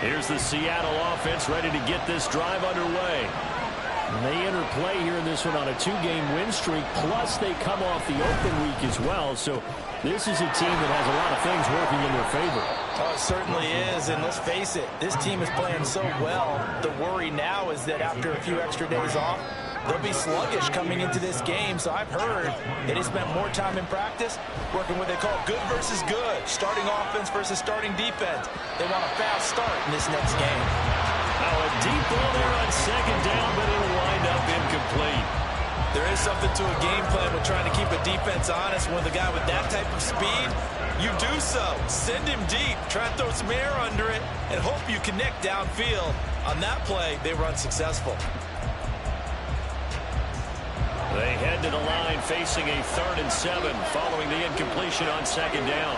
Here's the Seattle offense ready to get this drive underway. And they enter play here in this one on a 2-game win streak, plus they come off the open week as well. So this is a team that has a lot of things working in their favor. Oh, it certainly is, and let's face it, this team is playing so well. The worry now is that after a few extra days off, they'll be sluggish coming into this game. So I've heard that they spent more time in practice working what they call good versus good, starting offense versus starting defense. They want a fast start in this next game. Now a deep ball there on second down, but it'll wind up incomplete. There is something to a game plan with trying to keep a defense honest. When the guy with that type of speed, you do so. Send him deep, try to throw some air under it, and hope you connect downfield. On that play, they were unsuccessful. They head to the line facing a 3rd and 7 following the incompletion on second down.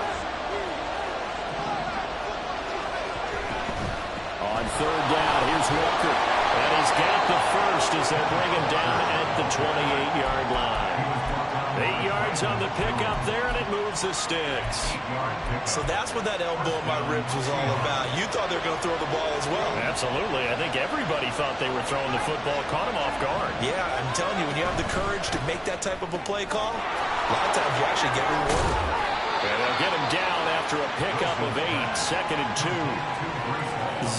On 3rd down, here's Walker. And he's got the first as they bring him down at the 28-yard line. 8 yards on the pickup there, and it moves the sticks. So that's what that elbow in my ribs was all about. You thought they were going to throw the ball as well. Absolutely. I think everybody thought they were throwing the football, caught him off guard. Yeah, I'm telling you, when you have the courage to make that type of a play call, a lot of times you actually get rewarded. And they'll get him down after a pickup of 8, 2nd and 2.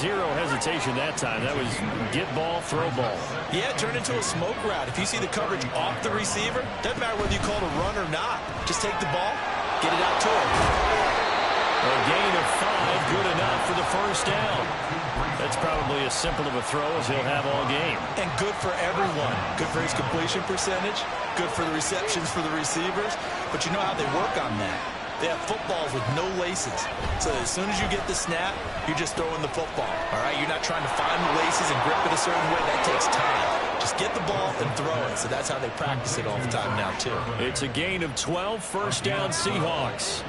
Zero hesitation that time. That was get ball, throw ball. Yeah, turn into a smoke route. If you see the coverage off the receiver, doesn't matter whether you call it a run or not. Just take the ball, get it out to him. A gain of 5, good enough for the first down. That's probably as simple of a throw as he'll have all game. And good for everyone. Good for his completion percentage. Good for the receptions for the receivers. But you know how they work on that. They have footballs with no laces. So as soon as you get the snap, you're just throwing the football. All right? You're not trying to find the laces and grip it a certain way. That takes time. Just get the ball and throw it. So that's how they practice it all the time now, too. It's a gain of 12, first down Seahawks.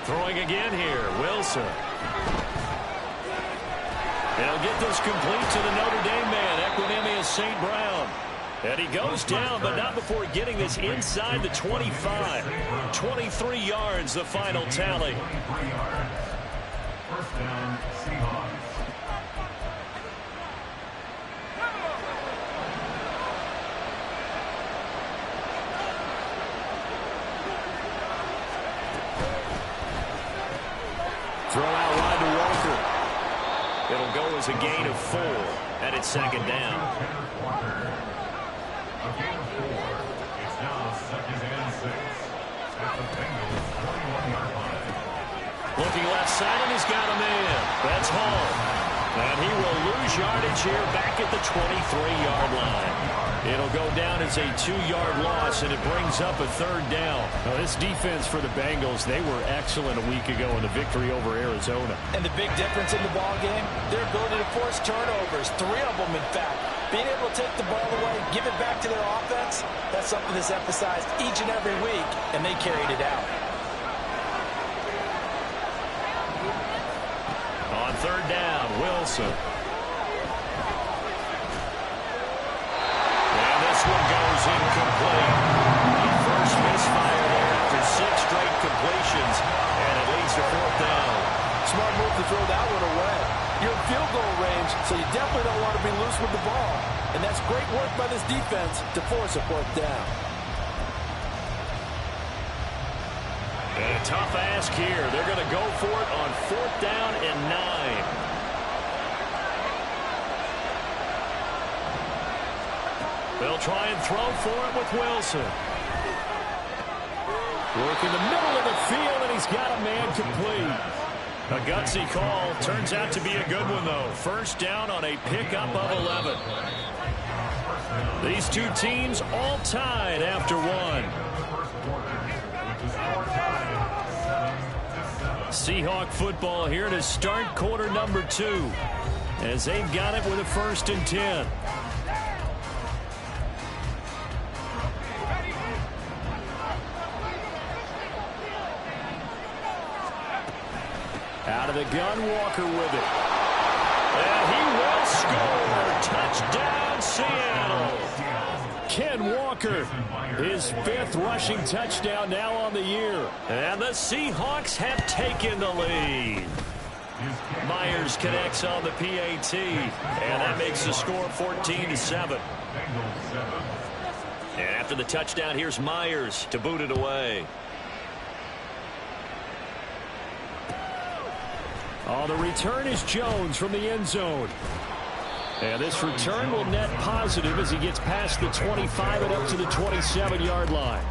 Throwing again here, Wilson. They'll get this complete to the Notre Dame man, Equinemius St. Brown. And he goes down, but not before getting this inside the 25. 23 yards, the final tally. First down, Seahawks. Throw out wide to Walker. It'll go as a gain of 4, and it's second down. A gain of 4. It's now 2nd and 6. At the Bengals 21-yard line. Looking left side, and he's got a man. That's Hall. And he will lose yardage here back at the 23-yard line. It'll go down as a 2-yard loss, and it brings up a 3rd down. Now, this defense for the Bengals, they were excellent a week ago in the victory over Arizona. And the big difference in the ball game, their ability to force turnovers, 3 of them, in fact. Being able to take the ball away, give it back to their offense, that's something that's emphasized each and every week, and they carried it out. On 3rd down, Wilson. And this one goes incomplete. The first misfire there after 6 straight completions, and it leads to 4th down. Smart move to throw that one away. You're in field goal range, so you definitely don't want to be loose with the ball. And that's great work by this defense to force a 4th down. And a tough ask here. They're going to go for it on 4th down and 9. They'll try and throw for it with Wilson. Work in the middle of the field, and he's got a man complete. A gutsy call. Turns out to be a good one, though. First down on a pickup of 11. These two teams all tied after 1. Seahawk football here to start quarter number 2, as they've got it with a 1st and 10. Out of the gun, Walker with it. And he will score. Touchdown, Seattle. Ken Walker, his 5th rushing touchdown now on the year. And the Seahawks have taken the lead. Myers connects on the PAT, and that makes the score 14-7. And after the touchdown, here's Myers to boot it away. On the return is Jones from the end zone. And this return will net positive as he gets past the 25 and up to the 27-yard line.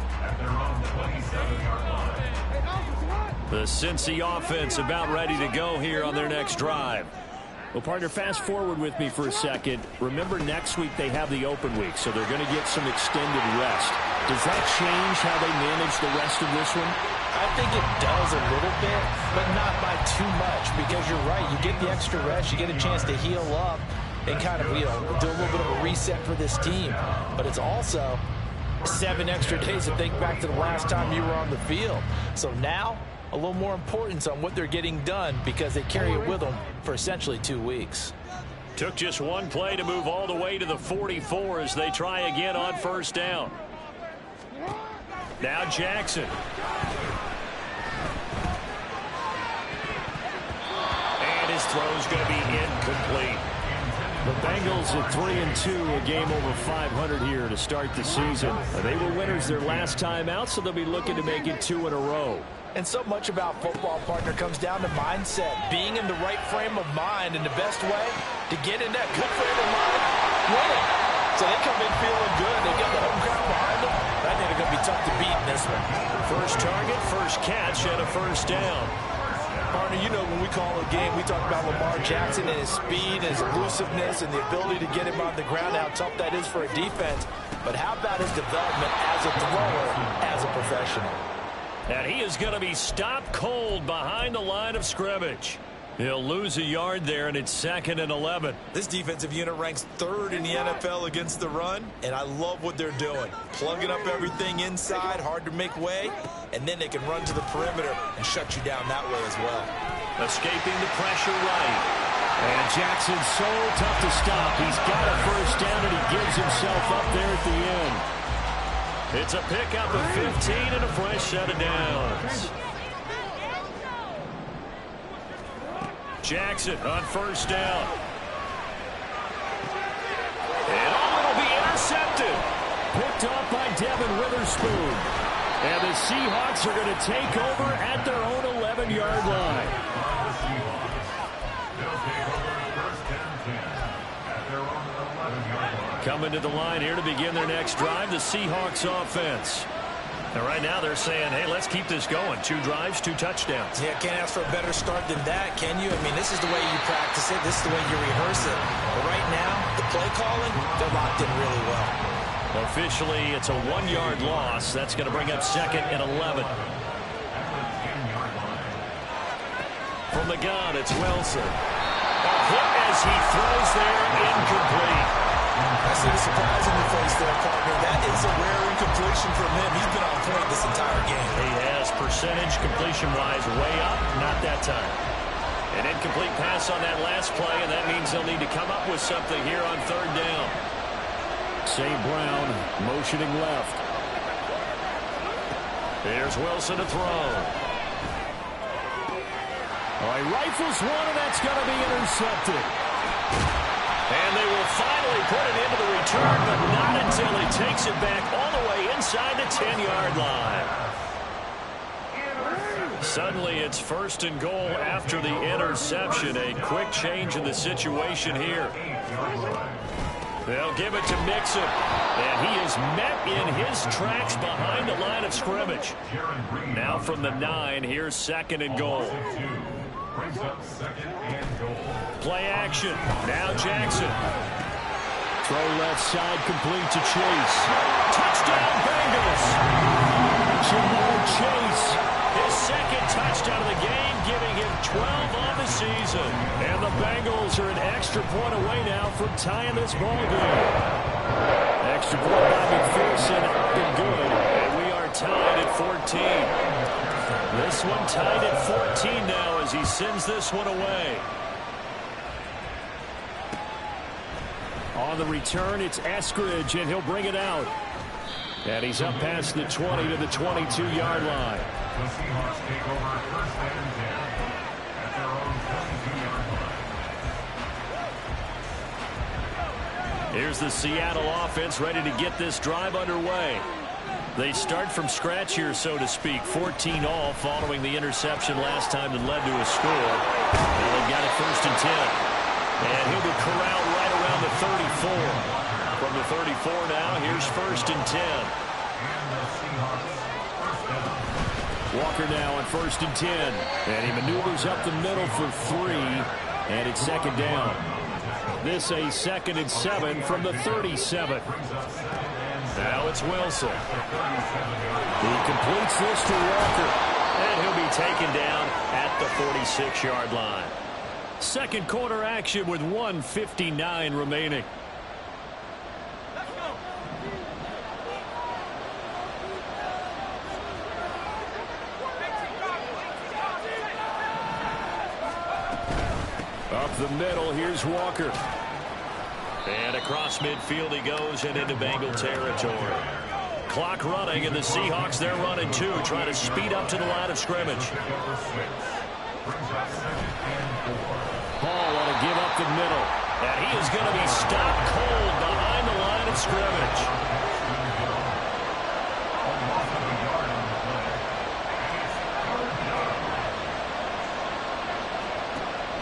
The Cincy offense about ready to go here on their next drive. Well, partner, fast forward with me for a second. Remember, next week they have the open week, so they're going to get some extended rest. Does that change how they manage the rest of this one? I think it does a little bit, but not by too much, because you're right. You get the extra rest. You get a chance to heal up and kind of, do a little bit of a reset for this team. But it's also 7 extra days to think back to the last time you were on the field. So now, a little more importance on what they're getting done because they carry it with them for essentially 2 weeks. Took just one play to move all the way to the 44 as they try again on first down. Now Jackson. And his throw's going to be incomplete. The Bengals at 3-2, a game over 500 here to start the season. They were winners their last time out, so they'll be looking to make it 2 in a row. And so much about football, partner, comes down to mindset. Being in the right frame of mind, and the best way to get in that good frame of mind, winning. So they come in feeling good. They get the home crowd behind them. I think they're going to be tough to beat in this one. First target, first catch, and a first down. Partner, when we call a game, we talk about Lamar Jackson and his speed and his elusiveness and the ability to get him on the ground, how tough that is for a defense. But how about his development as a thrower, as a professional? And he is going to be stopped cold behind the line of scrimmage. He'll lose a yard there, and it's 2nd and 11. This defensive unit ranks 3rd in the NFL against the run, and I love what they're doing. Plugging up everything inside, hard to make way, and then they can run to the perimeter and shut you down that way as well. Escaping the pressure right. And Jackson's so tough to stop. He's got a first down, and he gives himself up there at the end. It's a pickup of 15 and a fresh set of downs. Jackson on first down. And it'll be intercepted. Picked off by Devin Witherspoon. And the Seahawks are going to take over at their own 11-yard line. Coming to the line here to begin their next drive, the Seahawks offense. And right now they're saying, hey, let's keep this going. 2 drives, 2 touchdowns. Yeah, can't ask for a better start than that, can you? I mean, this is the way you practice it. This is the way you rehearse it. But right now, the play calling, they're locked in really well. Officially, it's a 1-yard loss. That's going to bring up 2nd and 11. From the gun, it's Wilson. A hit as he throws there, incomplete. I see the surprise in your face there, partner. That is a rare incompletion from him. He's been on point this entire game. He has percentage completion-wise way up, not that time. An incomplete pass on that last play, and that means they'll need to come up with something here on 3rd down. St. Brown motioning left. Here's Wilson to throw. All right, rifles one, and that's going to be intercepted. And they will finally put it into the return, but not until he takes it back all the way inside the 10-yard line. Suddenly it's 1st and goal after the interception. A quick change in the situation here. They'll give it to Mixon. And he is met in his tracks behind the line of scrimmage. Now from the 9, here's 2nd and goal. Play action. Now Jackson. Throw left side complete to Chase. Touchdown Bengals. Jamar Chase. His 2nd touchdown of the game, giving him 12 on the season. And the Bengals are an extra point away now from tying this ball game. Extra point by McPherson. Been good. And we are tied at 14. This one tied at 14 now as he sends this one away. On the return, it's Eskridge, and he'll bring it out. And he's up past the 20 to the 22-yard line. The Seahawks take over first and 10 at their own 22-yard line. Here's the Seattle offense ready to get this drive underway. They start from scratch here, so to speak. 14 all following the interception last time that led to a score. Now they've got it first and 10. And he'll be corralled right around the 34. From the 34 now, here's first and 10. Walker now on first and 10. And he maneuvers up the middle for 3. And it's second down. This a second and 7 from the 37. Now it's Wilson. He completes this to Walker. And he'll be taken down at the 46-yard line. Second quarter action with 1:59 remaining. Up the middle, here's Walker. And across midfield he goes and into Bengal territory. Clock running, and the Seahawks, they're running too, trying to speed up to the line of scrimmage. Hall want to give up the middle. And he is going to be stopped cold behind the line of scrimmage.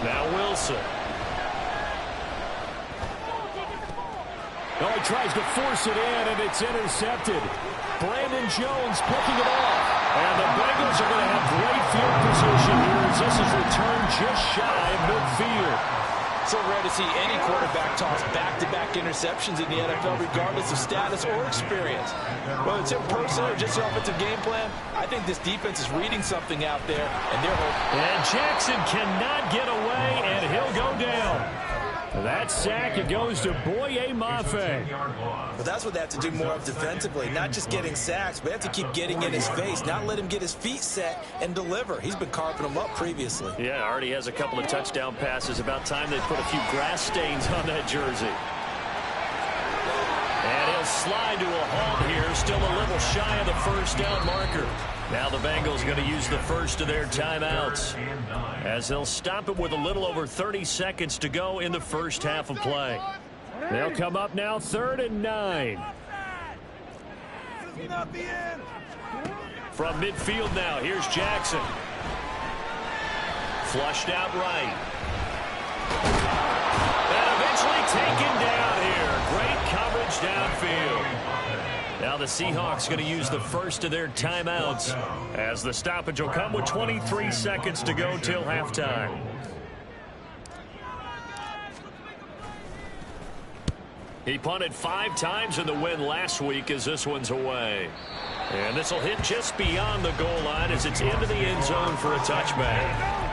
Now Wilson. Oh, he tries to force it in, and it's intercepted. Brandon Jones picking it off. And the Bengals are going to have great field position here as this is returned just shy of midfield. So rare to see any quarterback toss back-to-back interceptions in the NFL, regardless of status or experience. Whether it's in person or just the offensive game plan, I think this defense is reading something out there, and they're hoping. And Jackson cannot get away, and he'll go down. That sack, it goes to Boye Mafe. But that's what they have to do more of defensively, not just getting sacks, but they have to keep getting in his face, not let him get his feet set and deliver. He's been carving them up previously. Yeah, already has a couple of touchdown passes. About time they put a few grass stains on that jersey. And he'll slide to a halt here, still a little shy of the first down marker. Now the Bengals going to use the first of their timeouts as they'll stop it with a little over 30 seconds to go in the first half of play. They'll come up now 3rd and 9. From midfield now, here's Jackson. Flushed out right. And eventually taken down here. Great coverage downfield. Now the Seahawks going to use the first of their timeouts as the stoppage will come with 23 seconds to go till halftime. He punted 5 times in the win last week as this one's away. And this will hit just beyond the goal line as it's into the end zone for a touchback.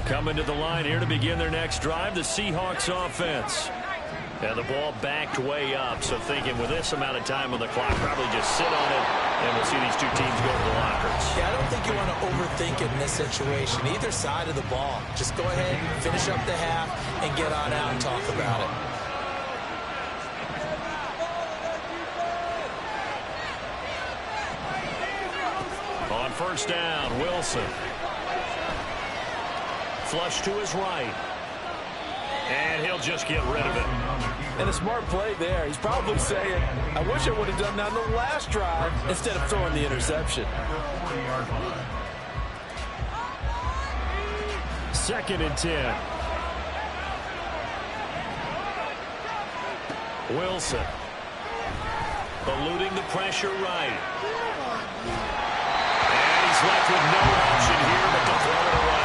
Coming to the line here to begin their next drive, the Seahawks offense. And the ball backed way up, so thinking with this amount of time on the clock, probably just sit on it, and we'll see these two teams go to the lockers. Yeah, I don't think you want to overthink it in this situation, either side of the ball. Just go ahead, finish up the half, and get on out and talk about it. On first down, Wilson. Flush to his right. And he'll just get rid of it. And a smart play there. He's probably saying, I wish I would have done that on the last drive instead of throwing the interception. 2nd and 10. Wilson. Eluding the pressure right. And he's left with no option here but to throw it away.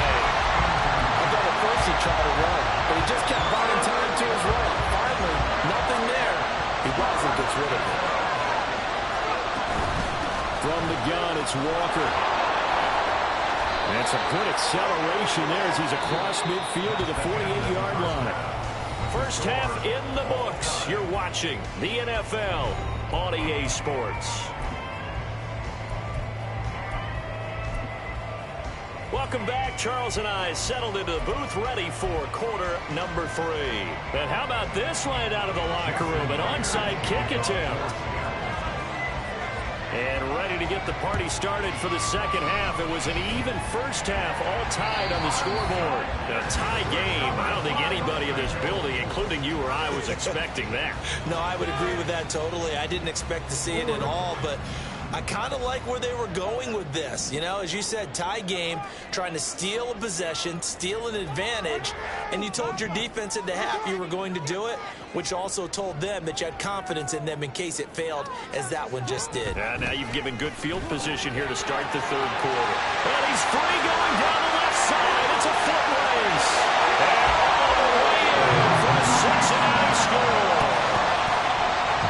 First he tried to run, but he just kept buying time to his right. Finally, nothing there. He wisely gets rid of it. From the gun, it's Walker. And some good acceleration there as he's across midfield to the 48-yard line. First half in the books. You're watching the NFL on EA Sports. Welcome back. Charles and I settled into the booth, ready for quarter number 3. And how about this right out of the locker room? An onside kick attempt. And ready to get the party started for the second half. It was an even first half, all tied on the scoreboard. A tie game. I don't think anybody in this building, including you or I, was expecting that. No, I would agree with that totally. I didn't expect to see it at all, but I kind of like where they were going with this. You know, as you said, tie game, trying to steal a possession, steal an advantage, and you told your defense at the half you were going to do it, which also told them that you had confidence in them in case it failed, as that one just did. Now you've given good field position here to start the third quarter. And he's free going down the left side. It's a foot race. And all the way in for the Cincinnati score.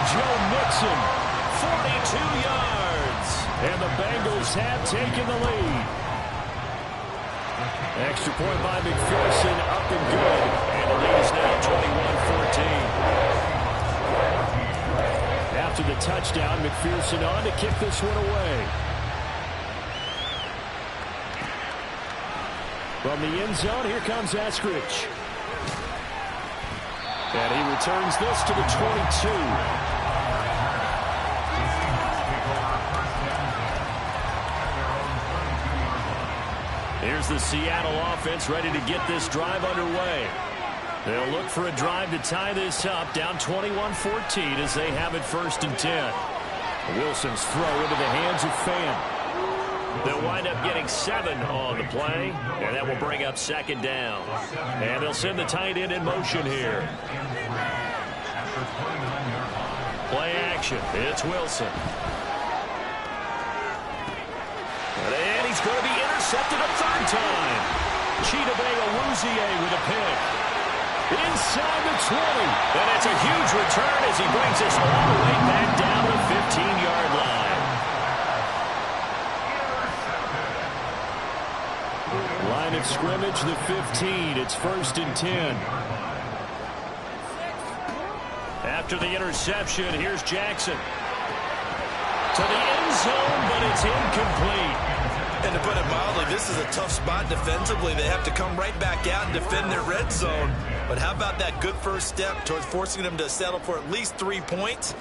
Joe Mixon, 42 yards. And the Bengals have taken the lead. Extra point by McPherson, up and good. And the lead is now 21-14. After the touchdown, McPherson on to kick this one away. From the end zone, here comes Eskridge. And he returns this to the 22. Here's the Seattle offense ready to get this drive underway. They'll look for a drive to tie this up, down 21-14 as they have it 1st and 10. Wilson's throw into the hands of Fan. They'll wind up getting 7 on the play, and that will bring up 2nd down. And they'll send the tight end in motion here. Play action. It's Wilson. And he's going to be intercepted a 3rd time. Chidobe Awuzie with a pick. Inside the 20. And it's a huge return as he brings us all the way back down to the 15-yard line. Line of scrimmage, the 15. It's 1st and 10. After the interception, here's Jackson. To the end zone, but it's incomplete. And to put it mildly, this is a tough spot defensively. They have to come right back out and defend their red zone. But how about that good first step towards forcing them to settle for at least 3 points?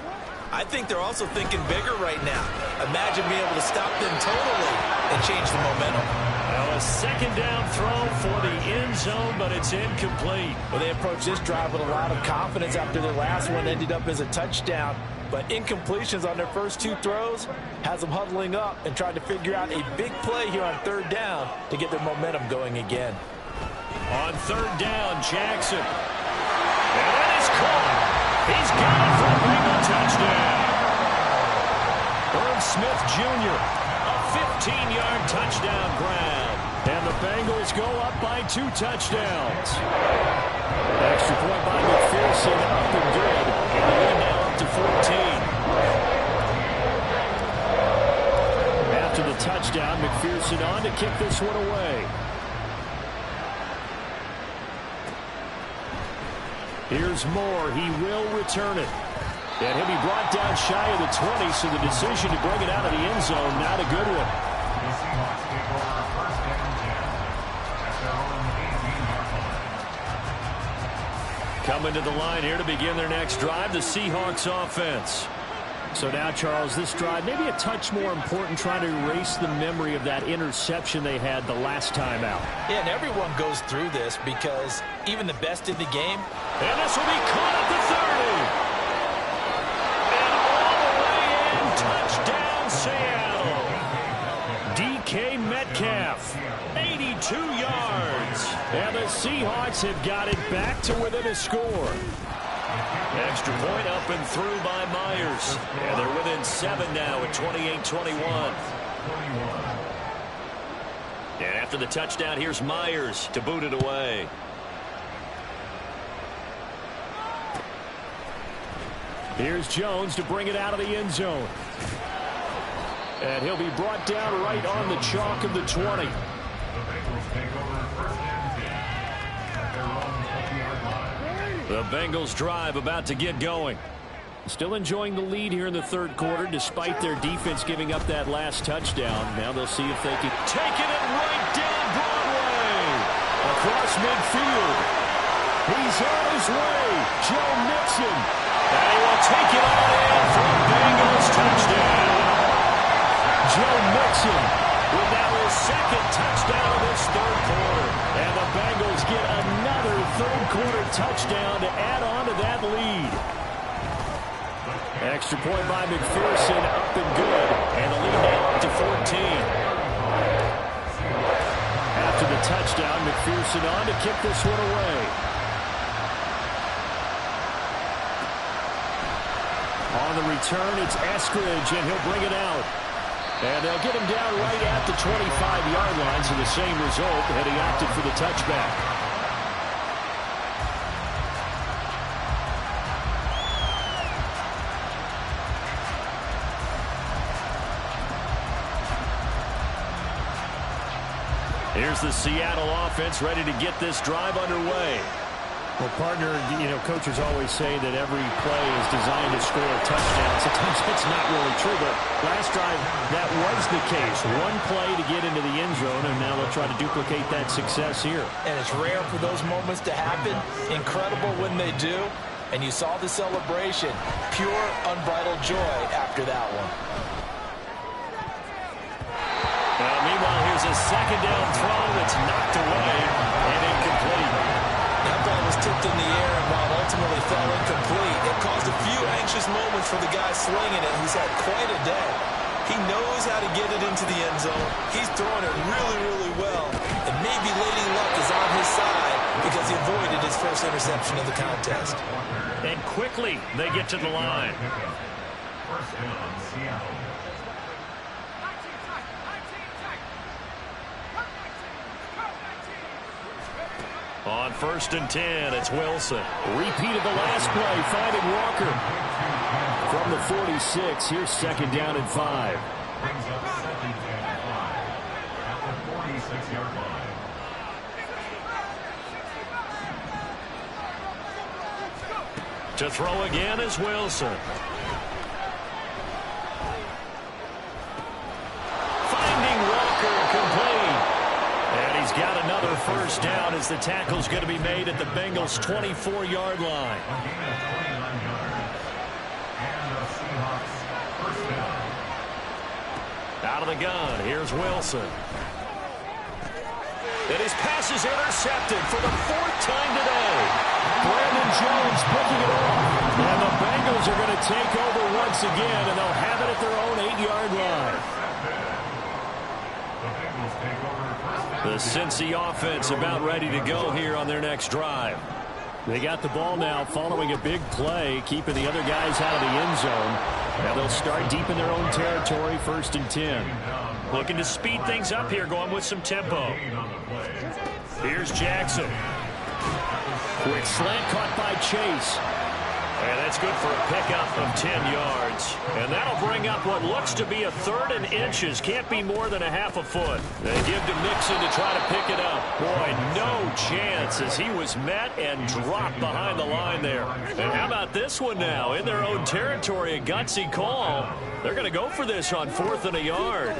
I think they're also thinking bigger right now. Imagine being able to stop them totally and change the momentum. Well, a 2nd down throw for the end zone, but it's incomplete. Well, they approached this drive with a lot of confidence after their last one ended up as a touchdown. But incompletions on their first 2 throws has them huddling up and trying to figure out a big play here on 3rd down to get their momentum going again. On 3rd down, Jackson. And that is caught. He's got it for a Bengal touchdown. Irv Smith Jr., a 15-yard touchdown grab. And the Bengals go up by 2 touchdowns. Extra point by McPherson, up and good. And the lead now up to 14. After the touchdown, McPherson on to kick this one away. Here's Moore. He will return it. And he'll be brought down shy of the 20, so the decision to bring it out of the end zone, not a good one. Coming to the line here to begin their next drive, the Seahawks offense. So now, Charles, this drive maybe a touch more important, trying to erase the memory of that interception they had the last time out. Yeah, and everyone goes through this because even the best in the game. And this will be caught at the 30. And all the way in, touchdown Seattle. DK Metcalf, 82 yards. And the Seahawks have got it back to within a score. Extra point up and through by Myers. And they're within 7 now at 28-21. And after the touchdown, here's Myers to boot it away. Here's Jones to bring it out of the end zone. And he'll be brought down right on the chalk of the 20. The The Bengals drive about to get going. Still enjoying the lead here in the third quarter despite their defense giving up that last touchdown. Now they'll see if they can take it right down Broadway. Across midfield. He's on his way. Joe Mixon. And he will take it on in for a Bengals touchdown. Joe Mixon with now his second touchdown of this third quarter. And the Bengals get another third quarter touchdown to add on to that lead. Extra point by McPherson, up and good. And the lead now up to 14. After the touchdown, McPherson on to kick this one away. On the return, it's Eskridge, and he'll bring it out. And they'll get him down right at the 25-yard line, so the same result, and he opted for the touchback. Here's the Seattle offense ready to get this drive underway. Well, partner, coaches always say that every play is designed to score a touchdown. Sometimes that's not really true, but last drive, that was the case. One play to get into the end zone, and now they'll try to duplicate that success here. And it's rare for those moments to happen. Incredible when they do. And you saw the celebration. Pure, unbridled joy after that one. Meanwhile, here's a second down throw that's knocked away and incomplete. That ball was tipped in the air and while ultimately fell incomplete, it caused a few anxious moments for the guy slinging it, who's had quite a day. He knows how to get it into the end zone. He's throwing it really, really well. And maybe Lady Luck is on his side because he avoided his first interception of the contest. And quickly, they get to the line. First down, Seattle. On 1st and 10, it's Wilson. Repeat of the last play, finding Walker. From the 46, here's second down and 5. Brings up second and 5 at the 46-yard line. To throw again is Wilson. Finding Walker, complete. And he's got another first down as the tackle's going to be made at the Bengals' 24-yard line. A gain of 29 yards. And the Seahawks first down. Out of the gun, here's Wilson. And his pass is intercepted for the 4th time today. Brandon Jones picking it off. And the Bengals are going to take over once again, and they'll have it at their own 8-yard line. The Bengals take over first down. The Cincy offense about ready to go here on their next drive. They got the ball now following a big play, keeping the other guys out of the end zone. Now they'll start deep in their own territory, 1st and 10. Looking to speed things up here, going with some tempo. Here's Jackson. Quick slant caught by Chase. And that's good for a pickup of 10 yards. And that'll bring up what looks to be a 3rd and inches. Can't be more than a half a foot. They give to Mixon to try to pick it up. Boy, no chance as he was met and dropped behind the line there. And how about this one now? In their own territory, a gutsy call. They're going to go for this on 4th and a yard.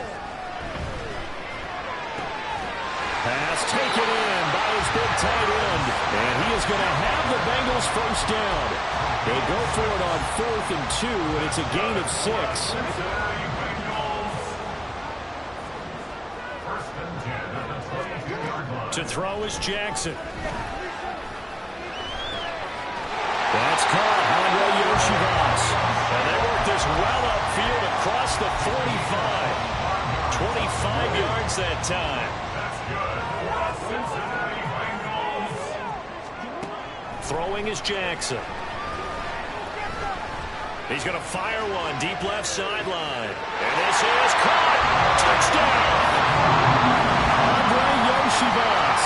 Pass taken in by his big tight end. And he is going to have the Bengals first down. They go for it on 4th and 2, and it's a gain of 6. To throw is Jackson. That's caught. Andre Yoshivas. And they work this well upfield across the 45. 25 yards that time. Throwing is Jackson. He's going to fire one deep left sideline. And this is caught. Touchdown. Andre Yoshivas,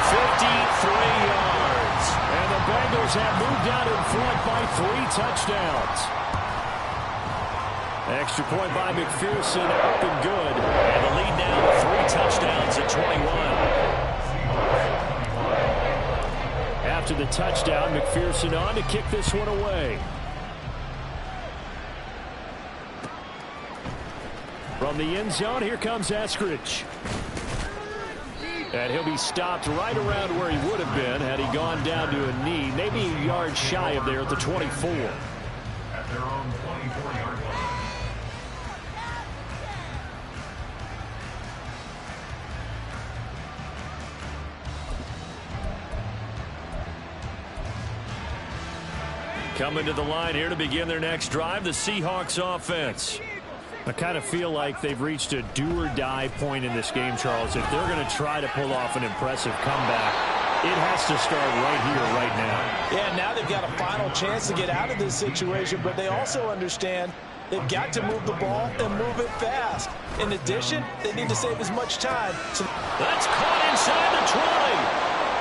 53 yards. And the Bengals have moved out in front by 3 touchdowns. Extra point by McPherson, up and good. And the lead now to 3 touchdowns at 21. to the touchdown. McPherson on to kick this one away. From the end zone, here comes Eskridge. And he'll be stopped right around where he would have been had he gone down to a knee, maybe a yard shy of there at the 24. At their own 24-yard line. Coming to the line here to begin their next drive, the Seahawks offense. I kind of feel like they've reached a do-or-die point in this game, Charles. If they're going to try to pull off an impressive comeback, it has to start right here, right now. Yeah, now they've got a final chance to get out of this situation, but they also understand they've got to move the ball and move it fast. In addition, they need to save as much time. So that's caught inside the 20.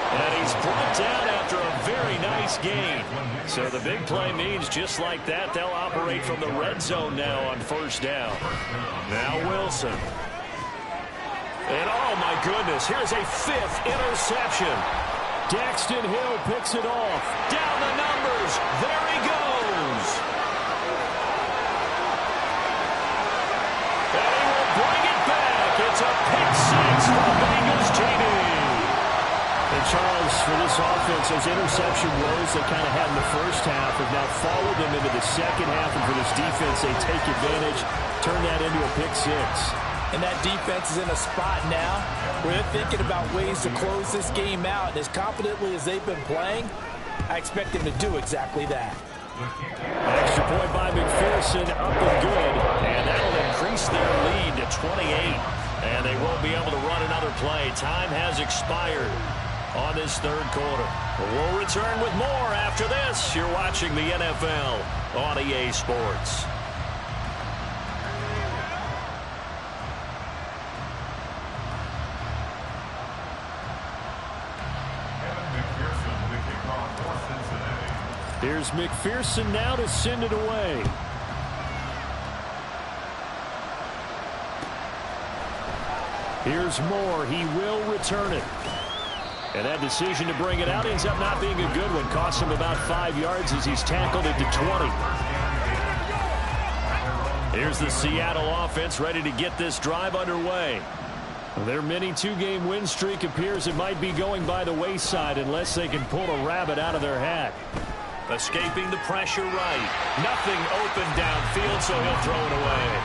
And he's brought down after a very nice gain. So the big play means just like that, they'll operate from the red zone now on first down. Now Wilson. And oh my goodness, here's a 5th interception. Daxton Hill picks it off. Down the numbers. There he goes. And he will bring it back. It's a pick 6 for the Bengals TD. And Charles, for this offense, those interception woes they kind of had in the first half have now followed them into the second half. And for this defense, they take advantage, turn that into a pick 6. And that defense is in a spot now where they're thinking about ways to close this game out. And as confidently as they've been playing, I expect them to do exactly that. An extra point by McPherson, up and good. And that'll increase their lead to 28. And they won't be able to run another play. Time has expired on this third quarter. We'll return with more after this. You're watching the NFL on EA Sports. Here's McPherson now to send it away. Here's Moore. He will return it. And that decision to bring it out ends up not being a good one. Costs him about 5 yards as he's tackled it to 20. Here's the Seattle offense ready to get this drive underway. Their mini 2-game win streak appears it might be going by the wayside unless they can pull a rabbit out of their hat. Escaping the pressure right. Nothing open downfield, so he'll throw it away.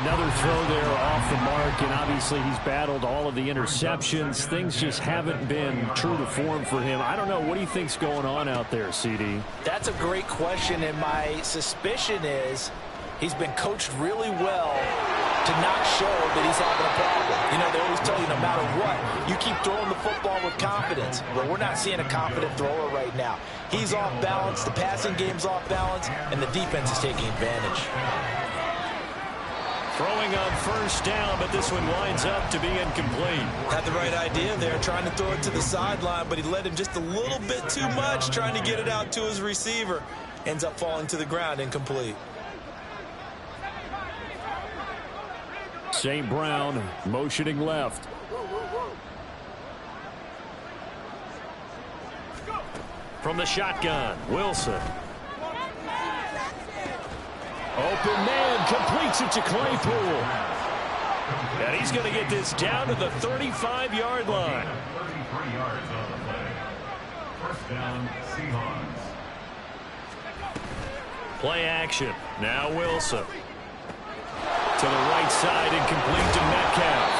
Another throw there off the mark, and obviously he's battled all of the interceptions. Things just haven't been true to form for him. I don't know. What do you think's going on out there, CD? That's a great question, and my suspicion is he's been coached really well to not show that he's having a problem. You know, they always tell you no matter what, you keep throwing the football with confidence. But we're not seeing a confident thrower right now. He's off balance, the passing game's off balance, and the defense is taking advantage. Throwing on first down, but this one winds up to be incomplete. Had the right idea there, trying to throw it to the sideline, but he led him just a little bit too much, trying to get it out to his receiver. Ends up falling to the ground, incomplete. St. Brown motioning left. From the shotgun, Wilson. Open man completes it to Claypool. And he's going to get this down to the 35-yard line. 33 yards on the play. First down, Seahawks. Play action. Now Wilson. To the right side, incomplete to Metcalf.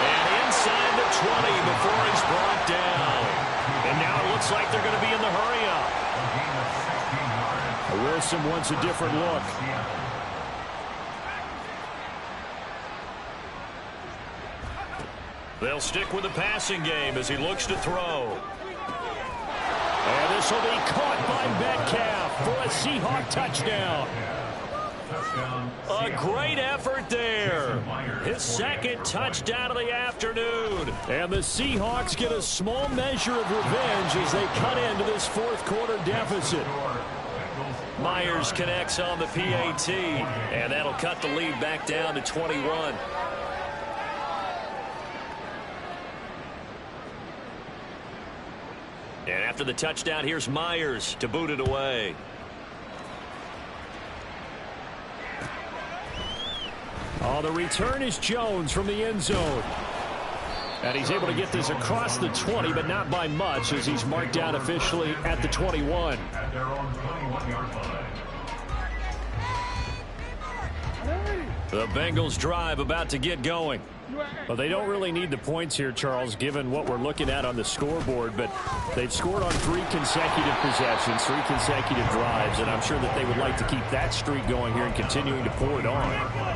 And inside the 20 before he's brought down. And now it looks like they're going to be in the hurry-up. Wilson wants a different look. They'll stick with the passing game as he looks to throw. And this will be caught by Metcalf for a Seahawk touchdown. A great effort there. His second touchdown of the afternoon. And the Seahawks get a small measure of revenge as they cut into this fourth quarter deficit. Myers connects on the PAT, and that'll cut the lead back down to 21. And after the touchdown, here's Myers to boot it away. Oh, the return is Jones from the end zone. And he's able to get this across the 20, but not by much, as he's marked down officially at the 21. At their own 21-yard line. The Bengals drive about to get going. Well, they don't really need the points here, Charles, given what we're looking at on the scoreboard, but they've scored on 3 consecutive possessions, 3 consecutive drives, and I'm sure that they would like to keep that streak going here and continuing to pour it on.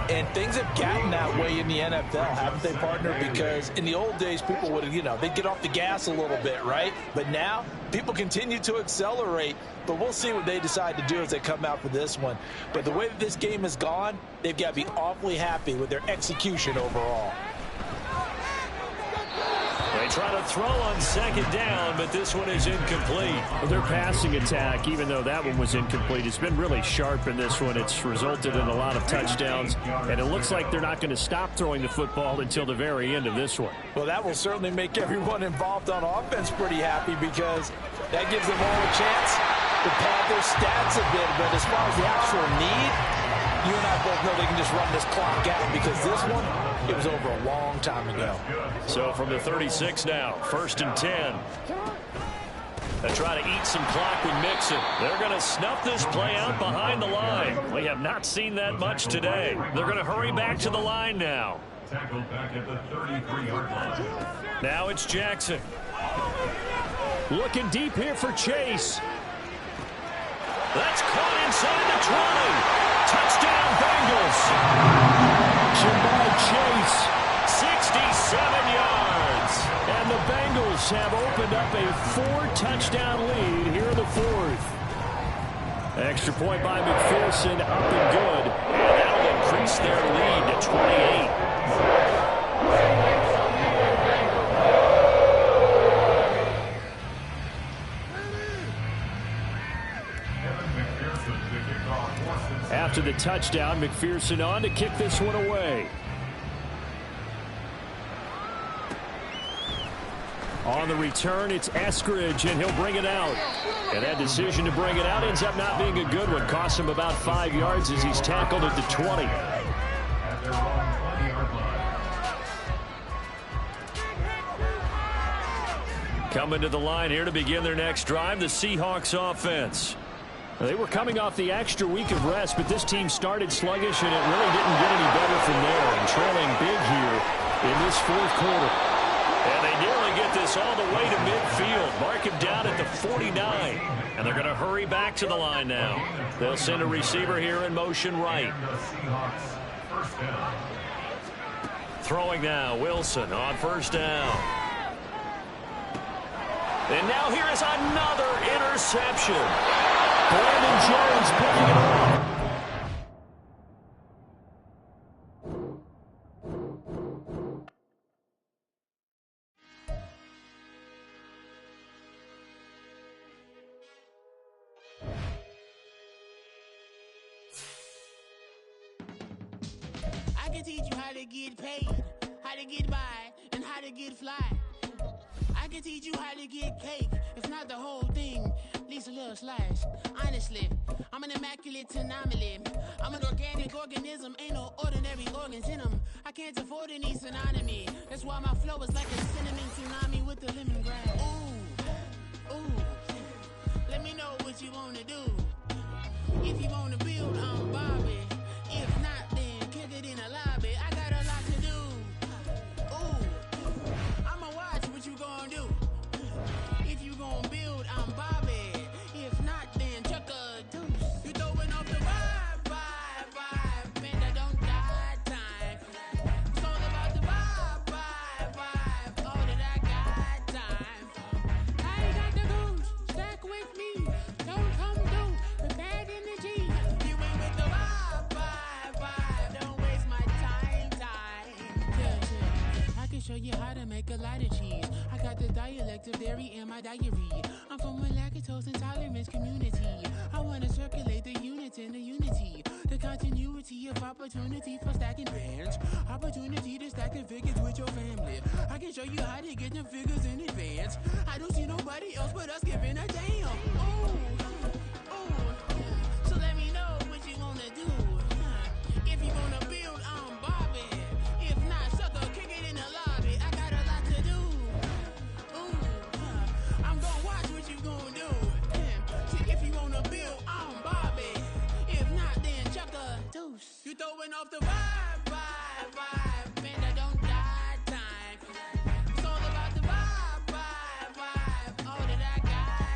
And things have gotten that way in the NFL, haven't they, partner? Because in the old days, people would, they'd get off the gas a little bit, right? But now, people continue to accelerate, but we'll see what they decide to do as they come out for this one. But the way that this game has gone, they've got to be awfully happy with their execution overall. They try to throw on second down, but this one is incomplete. Their passing attack, even though that one was incomplete, it's been really sharp in this one. It's resulted in a lot of touchdowns, and it looks like they're not going to stop throwing the football until the very end of this one. Well, that will certainly make everyone involved on offense pretty happy, because that gives them all a chance to pad their stats a bit. But as far as the actual need, you and I both know they can just run this clock out, because this one, it was over a long time ago. So from the 36 now, 1st and 10. They try to eat some clock with Mixon. They're going to snuff this play out behind the line. We have not seen that much today. They're going to hurry back to the line now. Tackled back at the 33-yard line. Now it's Jackson. Looking deep here for Chase. That's caught inside the 20. Touchdown, Bengals. Jamar Chase. 67 yards. And the Bengals have opened up a 4-touchdown lead here in the 4th. Extra point by McPherson, up and good. And that'll increase their lead to 28. After the touchdown, McPherson on to kick this one away. On the return, it's Eskridge, and he'll bring it out. And that decision to bring it out ends up not being a good one. Costs him about 5 yards as he's tackled at the 20. At their own 20-yard line. Coming to the line here to begin their next drive, the Seahawks offense. They were coming off the extra week of rest, but this team started sluggish, and it really didn't get any better from there. And trailing big here in this 4th quarter. And they nearly get this all the way to midfield. Mark him down at the 49. And they're going to hurry back to the line now. They'll send a receiver here in motion right. Throwing now, Wilson on 1st down. And now here is another interception. Brandon Jones picking it up. I can teach you how to get paid, how to get by, and how to get fly. I can teach you how to get cake, if not the whole thing, at least a little slice. Honestly, I'm an immaculate anomaly. I'm an organic organism, ain't no ordinary organs in them. I can't afford any synonymy. That's why my flow is like a cinnamon tsunami with the lemongrass. Ooh, ooh, let me know what you wanna do. If you wanna build, I'm Bobby. If not, then kick it in a lobby. I got a lot to do. Ooh, I'ma watch what you gonna do. If you gonna build, I'm Bobby. If not, then chuck a deuce. You throwing off the vibe, and I don't die time. It's all about the vibe, all that I got time. I got the goose, stack with me. Don't come through with bad energy. You ain't with the vibe, don't waste my time. Yeah. I can show you how to make a lot of cheese. I got the dialect of dairy in my diary. I'm from a lactose intolerance community. I wanna circulate the units in the unity, the continuity of opportunity for stacking bands. Opportunity to stack the figures with your family. I can show you how to get them figures in advance. I don't see nobody else but us giving a damn. So let me know what you wanna do. If you wanna build, I'm Bobby. If not, sucker, kick it in the lobby. I got a lot to do. I'm gonna watch what you gonna do. See, if you wanna build, I'm Bobby. If not, then chuck a deuce. You throwing off the vibe.